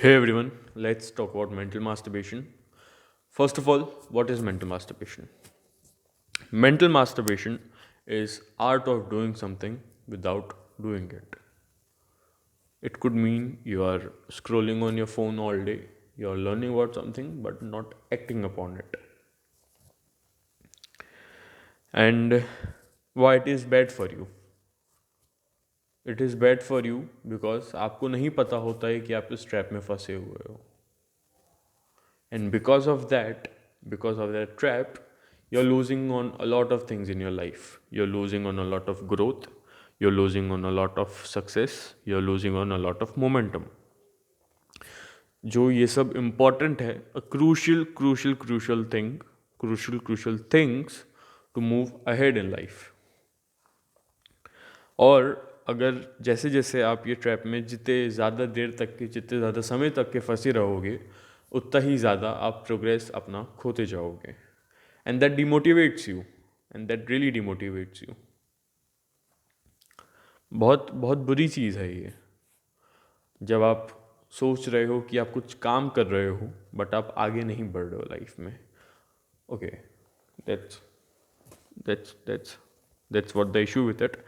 Hey everyone, let's talk about mental masturbation. First of all, what is mental masturbation? Mental masturbation is art of doing something without doing it. It could mean you are scrolling on your phone all day, you are learning about something but not acting upon it. And why it is bad for you? It is bad for you because आपको नहीं पता होता है कि आप इस trap में फंसे हुए हो. And because of that trap, you're losing on a lot of things in your life. You're losing on a lot of growth. You're losing on a lot of success. You're losing on a lot of momentum. जो ये सब important है, a crucial things to move ahead in life. और अगर जैसे जैसे आप ये ट्रैप में जितने ज़्यादा देर तक के जितने ज़्यादा समय तक के फंसे रहोगे उतना ही ज़्यादा आप प्रोग्रेस अपना खोते जाओगे and that demotivates you and that really demotivates you. बहुत बहुत बुरी चीज़ है ये जब आप सोच रहे हो कि आप कुछ काम कर रहे हो बट आप आगे नहीं बढ़ रहे हो लाइफ में. Okay, that's that's what the issue with it.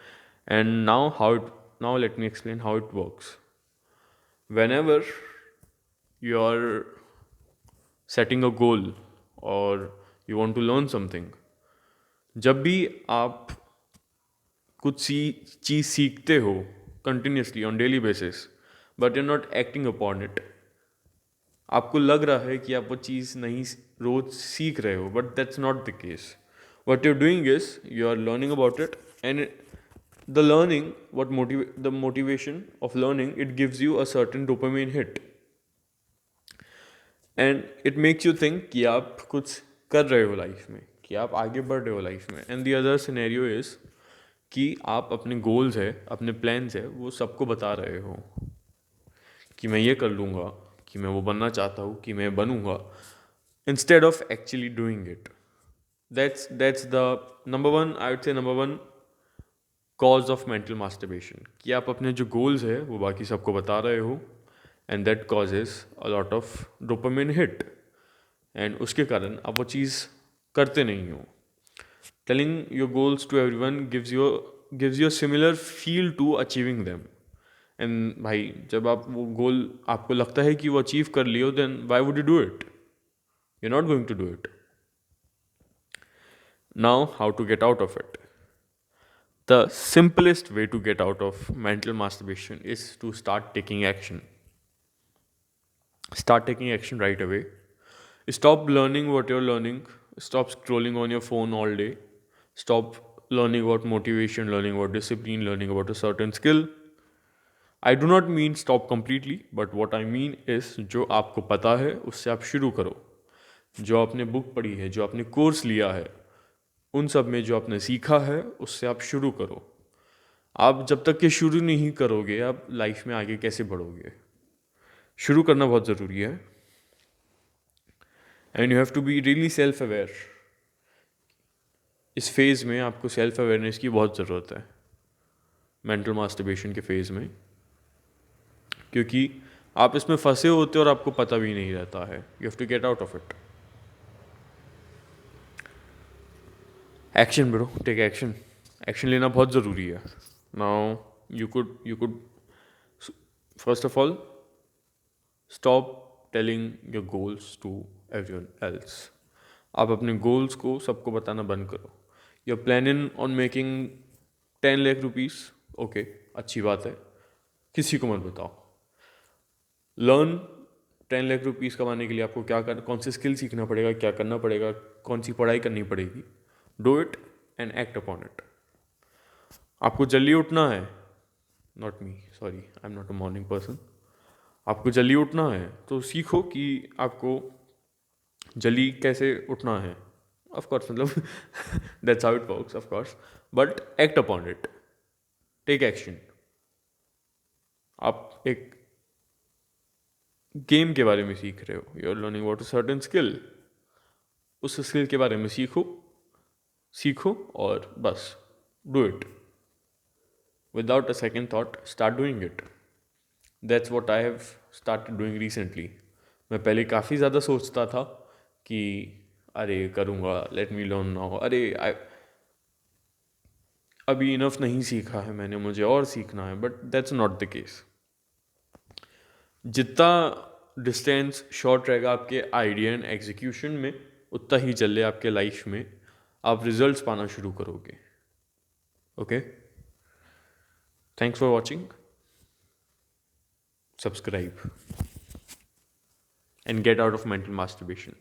And now let me explain how it works. Whenever you're setting a goal or you want to learn something, जब भी आप कुछ चीज़ सीखते हो continuously on daily basis but you not acting upon it, आपको लग रहा है कि आप वो चीज़ नहीं रोज सीख रहे हो but that's not the case. What you're doing is you are learning about it, and the learning, the motivation of learning, it gives you a certain dopamine hit, and it makes you think कि आप कुछ कर रहे हो life में, कि आप आगे बढ़ रहे हो लाइफ में. And the other scenario is कि आप अपने गोल्स है, अपने प्लान्स है, वो सबको बता रहे हो कि मैं ये कर लूँगा, कि मैं वो बनना चाहता हूँ, कि मैं बनूँगा, instead of actually doing it. That's the number one cause of mental masturbation, कि आप अपने जो goals है वो बाकी सबको बता रहे हो and that causes a lot of dopamine hit and उसके कारण आप वो चीज़ करते नहीं हो. Telling your goals to everyone gives you a similar feel to achieving them. And भाई जब आप वो गोल आपको लगता है कि वो अचीव कर लियो, then why would you do it? You're not going to do it. Now, how to get out of it? The simplest way to get out of mental masturbation is to start taking action. Start taking action right away. Stop learning what you're learning. Stop scrolling on your phone all day. Stop learning about motivation, learning about discipline, learning about a certain skill. I do not mean stop completely, but what I mean is जो आपको पता है उससे आप शुरू करो. जो आपने बुक पढ़ी है, जो आपने कोर्स लिया है, उन सब में जो आपने सीखा है उससे आप शुरू करो. आप जब तक कि शुरू नहीं करोगे आप लाइफ में आगे कैसे बढ़ोगे? शुरू करना बहुत ज़रूरी है. And you have to be really self aware. इस फेज़ में आपको सेल्फ अवेयरनेस की बहुत ज़रूरत है, मेंटल मास्टरबेशन के फेज़ में, क्योंकि आप इसमें फंसे होते हो और आपको पता भी नहीं रहता है. You have to get out of it. Action bro, take action. Action लेना बहुत ज़रूरी है. Now you could first of all stop telling your goals to everyone else. आप अपने गोल्स को सबको बताना बंद करो. You are planning on making 10 lakh rupees, okay, अच्छी बात है, किसी को मत बताओ. लर्न 10 लाख रुपीज़ कमाने के लिए आपको क्या कर, कौन सी स्किल सीखना पड़ेगा, क्या करना पड़ेगा, कौन सी पढ़ाई करनी पड़ेगी. Do it and act upon it. आपको जल्दी उठना है, not me, sorry, I am not a morning person. आपको जल्दी उठना है तो सीखो कि आपको जल्दी कैसे उठना है. ऑफ कोर्स, मतलब that's how it works, of course, but act upon it. Take action. आप एक गेम के बारे में सीख रहे हो, you are learning about a certain skill. उस स्किल के बारे में सीखो और बस do it without a second thought. Start doing it. That's what I have started doing recently. मैं पहले काफ़ी ज़्यादा सोचता था कि अरे करूँगा, लेट मी लर्न नाउ, अरे अभी इनफ नहीं सीखा है मैंने, मुझे और सीखना है. But that's not the case. जितना डिस्टेंस शॉर्ट रहेगा आपके आइडिया एंड एग्जीक्यूशन में, उतना ही जल्दी आपके लाइफ में आप रिजल्ट्स पाना शुरू करोगे. Okay, thanks for watching. Subscribe and get out of mental masturbation.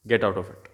Get out of it.